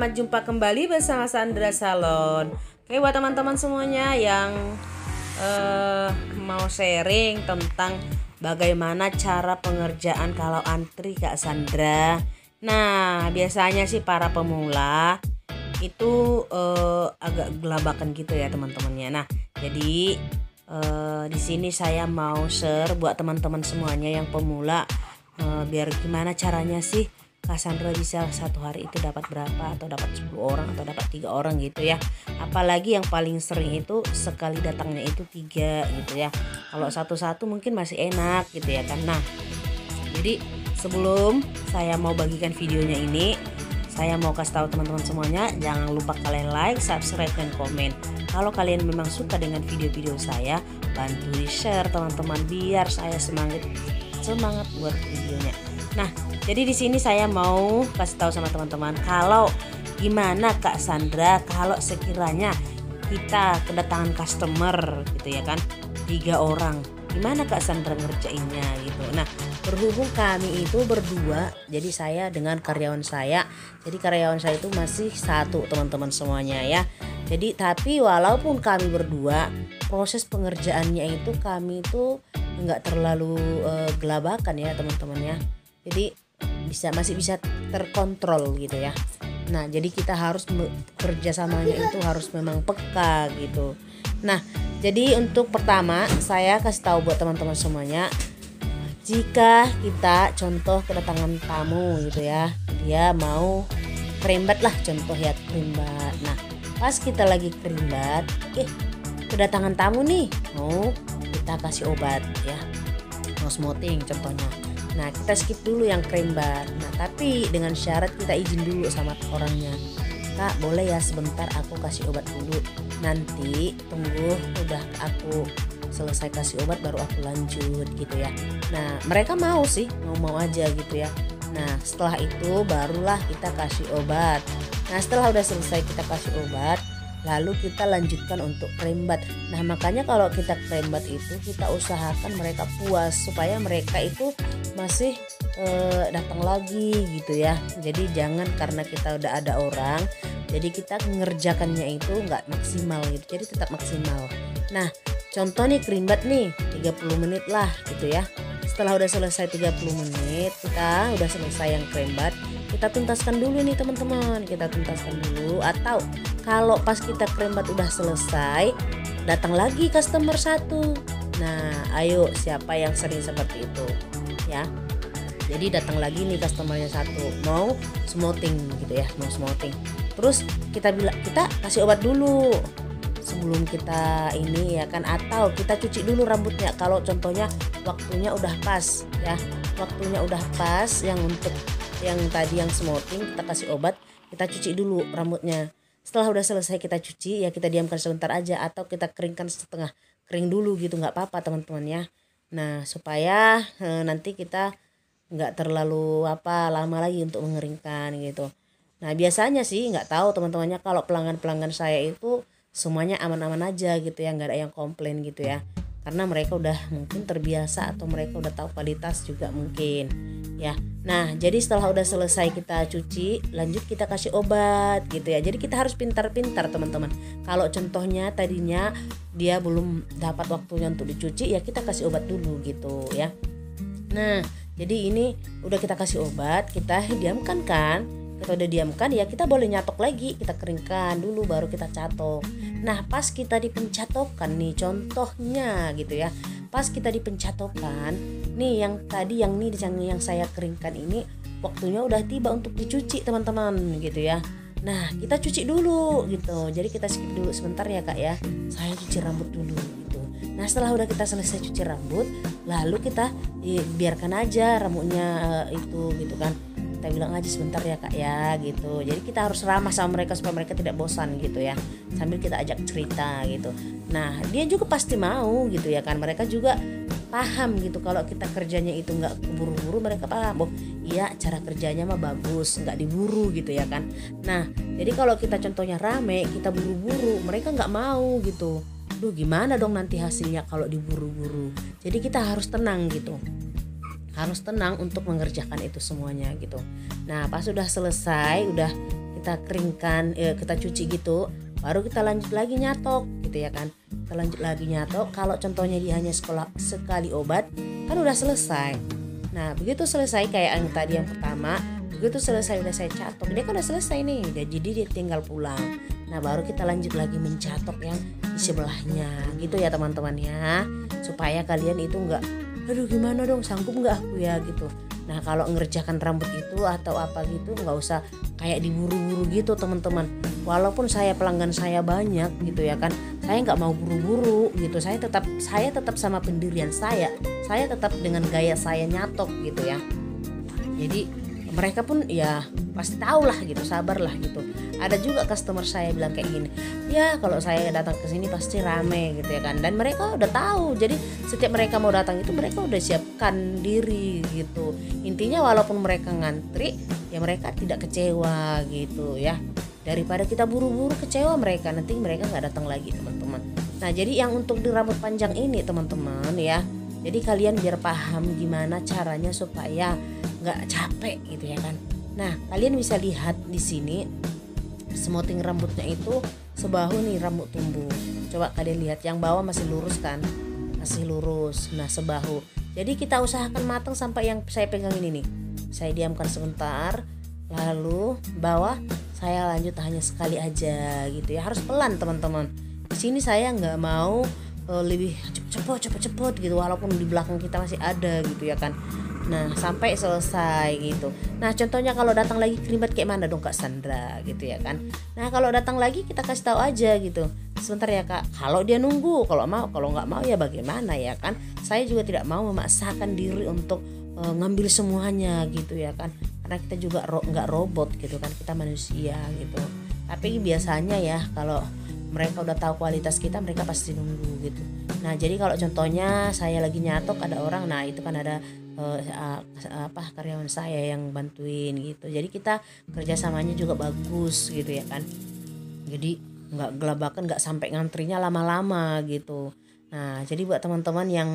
selamat jumpa kembali bersama Sandra Salon. Oke, buat teman-teman semuanya yang mau sharing tentang bagaimana cara pengerjaan kalau antri Kak Sandra. Nah, biasanya sih para pemula itu agak gelabakan gitu ya teman-temannya. Nah, jadi di sini saya mau share buat teman-teman semuanya yang pemula, biar gimana caranya sih Kak Sandra bisa satu hari itu dapat berapa, atau dapat 10 orang atau dapat 3 orang gitu ya. Apalagi yang paling sering itu sekali datangnya itu 3 gitu ya. Kalau satu-satu mungkin masih enak gitu ya kan. Nah, jadi sebelum saya mau bagikan videonya ini, saya mau kasih tahu teman-teman semuanya, jangan lupa kalian like, subscribe, dan komen. Kalau kalian memang suka dengan video-video saya, bantu di share teman-teman biar saya semangat buat videonya. Nah, jadi di sini saya mau kasih tahu sama teman-teman kalau gimana Kak Sandra kalau sekiranya kita kedatangan customer gitu ya kan, 3 orang. Gimana Kak Sandra ngerjainnya gitu. Nah, berhubung kami itu berdua, jadi saya dengan karyawan saya. Jadi karyawan saya itu masih satu teman-teman semuanya ya. Jadi tapi walaupun kami berdua, proses pengerjaannya itu kami itu enggak terlalu gelabakan ya teman-teman ya. Jadi masih bisa terkontrol gitu ya. Nah, jadi kita harus kerjasamanya itu harus memang peka gitu. Nah, jadi untuk pertama saya kasih tahu buat teman-teman semuanya, jika kita contoh kedatangan tamu gitu ya, dia mau kerimbat lah contoh ya, kerimbat. Nah, pas kita lagi kerimbat, kedatangan tamu nih, mau kita kasih obat ya, mau smoothing contohnya. Nah, kita skip dulu yang kerimbat. Nah, tapi dengan syarat kita izin dulu sama orangnya. Kak, boleh ya sebentar aku kasih obat dulu. Nanti tunggu udah aku selesai kasih obat baru aku lanjut gitu ya. Nah, mereka mau sih, mau aja gitu ya. Nah, setelah itu barulah kita kasih obat. Nah, setelah udah selesai kita kasih obat, lalu kita lanjutkan untuk kerimbat. Nah, makanya kalau kita kerimbat itu kita usahakan mereka puas supaya mereka itu masih datang lagi gitu ya. Jadi jangan karena kita udah ada orang, jadi kita mengerjakannya itu nggak maksimal gitu. Jadi tetap maksimal. Nah, contoh nih kerimbat nih 30 menit lah gitu ya. Setelah udah selesai 30 menit, kita udah selesai yang kerimbat, kita tuntaskan dulu nih teman-teman. Kita tuntaskan dulu, atau kalau pas kita kerimbat udah selesai, datang lagi customer satu. Nah, ayo siapa yang sering seperti itu ya. Jadi datang lagi nih customernya satu, mau smoothing gitu ya, mau smoothing. Terus kita kasih obat dulu sebelum kita ini ya kan, atau kita cuci dulu rambutnya kalau contohnya waktunya udah pas ya. Waktunya udah pas yang untuk yang tadi yang smoothing, kita kasih obat, kita cuci dulu rambutnya. Setelah udah selesai kita cuci ya, kita diamkan sebentar aja atau kita keringkan setengah kering dulu gitu, nggak apa-apa teman-teman ya. Nah, supaya nanti kita nggak terlalu lama lagi untuk mengeringkan gitu. Nah, biasanya sih nggak tahu teman-temannya, kalau pelanggan-pelanggan saya itu semuanya aman-aman aja gitu ya, nggak ada yang komplain gitu ya, karena mereka udah mungkin terbiasa atau mereka udah tahu kualitas juga mungkin ya. Nah, jadi setelah udah selesai kita cuci, lanjut kita kasih obat gitu ya. Jadi kita harus pintar-pintar teman-teman. Kalau contohnya tadinya dia belum dapat waktunya untuk dicuci, ya kita kasih obat dulu gitu ya. Nah, jadi ini udah kita kasih obat, kita diamkan kan. Kita udah diamkan ya, kita boleh nyatok lagi, kita keringkan dulu baru kita catok. Nah, pas kita dipencatokan nih contohnya gitu ya, pas kita dipencatokan nih yang tadi yang saya keringkan ini waktunya udah tiba untuk dicuci teman-teman gitu ya. Nah, kita cuci dulu gitu. Jadi kita skip dulu sebentar ya Kak ya, saya cuci rambut dulu gitu. Nah, setelah udah kita selesai cuci rambut, lalu kita biarkan aja rambutnya itu gitu kan. Kita bilang aja sebentar ya Kak ya gitu. Jadi kita harus ramah sama mereka supaya mereka tidak bosan gitu ya, sambil kita ajak cerita gitu. Nah, dia juga pasti mau gitu ya kan. Mereka juga paham gitu kalau kita kerjanya itu nggak keburu-buru. Mereka paham, oh iya cara kerjanya mah bagus, nggak diburu gitu ya kan. Nah, jadi kalau kita contohnya rame, kita buru-buru, mereka nggak mau gitu. Duh, gimana dong nanti hasilnya kalau diburu-buru. Jadi kita harus tenang gitu, harus tenang untuk mengerjakan itu semuanya gitu. Nah, pas sudah selesai, udah kita keringkan, kita cuci gitu, baru kita lanjut lagi nyatok gitu ya kan. Kita lanjut lagi nyatok. Kalau contohnya dia hanya sekali obat kan udah selesai. Nah begitu selesai kayak yang tadi yang pertama, begitu selesai udah saya catok, dia kan udah selesai nih, jadi dia tinggal pulang. Nah baru kita lanjut lagi mencatok yang di sebelahnya gitu ya teman-teman ya, supaya kalian itu enggak aduh gimana dong, sanggup nggak aku ya gitu. Nah kalau ngerjakan rambut itu atau apa gitu nggak usah kayak diburu-buru gitu teman-teman. Walaupun saya pelanggan saya banyak gitu ya kan, saya nggak mau buru-buru gitu. Saya tetap sama pendirian saya tetap dengan gaya saya nyatok gitu ya. Jadi mereka pun ya pasti tahu lah gitu, sabarlah gitu. Ada juga customer saya bilang kayak gini, ya kalau saya datang ke sini pasti rame gitu ya kan, dan mereka udah tahu. Jadi setiap mereka mau datang itu mereka udah siapkan diri gitu. Intinya walaupun mereka ngantri ya mereka tidak kecewa gitu ya, daripada kita buru-buru kecewa mereka, nanti mereka nggak datang lagi teman-teman. Nah jadi yang untuk di rambut panjang ini teman-teman ya, jadi kalian biar paham gimana caranya supaya nggak capek gitu ya kan. Nah kalian bisa lihat di sini smoothing rambutnya itu sebahu nih rambut tumbuh. Coba kalian lihat yang bawah masih lurus kan, masih lurus. Nah sebahu. Jadi kita usahakan matang sampai yang saya pegang ini nih. Saya diamkan sebentar, lalu bawah saya lanjut hanya sekali aja gitu ya. Harus pelan teman-teman. Di sini saya nggak mau lebih cepet gitu, walaupun di belakang kita masih ada gitu ya kan. Nah sampai selesai gitu. Nah contohnya kalau datang lagi keribat kayak mana dong Kak Sandra gitu ya kan. Nah kalau datang lagi kita kasih tahu aja gitu, sebentar ya Kak, kalau dia nunggu, kalau mau, kalau nggak mau ya bagaimana ya kan. Saya juga tidak mau memaksakan diri untuk ngambil semuanya gitu ya kan, karena kita juga nggak robot gitu kan, kita manusia gitu. Tapi biasanya ya kalau mereka udah tahu kualitas kita, mereka pasti nunggu gitu. Nah jadi kalau contohnya saya lagi nyatok ada orang, nah itu kan ada karyawan saya yang bantuin gitu. Jadi kita kerjasamanya juga bagus gitu ya kan. Jadi nggak gelabakan, nggak sampai ngantrinya lama-lama gitu. Nah jadi buat teman-teman yang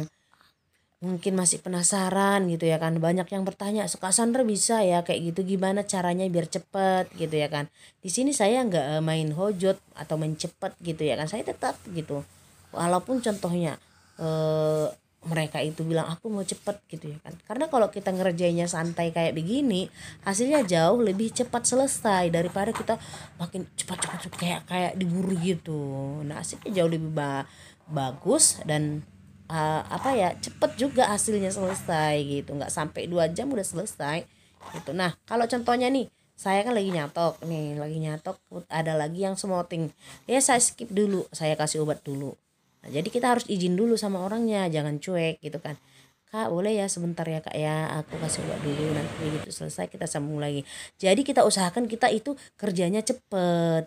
mungkin masih penasaran gitu ya kan, banyak yang bertanya, Kak Sandra bisa ya kayak gitu, gimana caranya biar cepet gitu ya kan. Di sini saya nggak main hojot atau main cepet gitu ya kan, saya tetap gitu walaupun contohnya mereka itu bilang aku mau cepet gitu ya kan. Karena kalau kita ngerjainnya santai kayak begini, hasilnya jauh lebih cepat selesai daripada kita makin cepat kayak diburu gitu. Nah hasilnya jauh lebih bagus dan cepet juga hasilnya selesai gitu, nggak sampai 2 jam udah selesai gitu. Nah kalau contohnya nih, saya kan lagi nyatok, ada lagi yang smoothing ya, saya skip dulu, saya kasih obat dulu. Nah, jadi kita harus izin dulu sama orangnya, jangan cuek gitu kan. Kak boleh ya sebentar ya Kak ya, aku kasih obat dulu, nanti begitu selesai kita sambung lagi. Jadi kita usahakan kita itu kerjanya cepet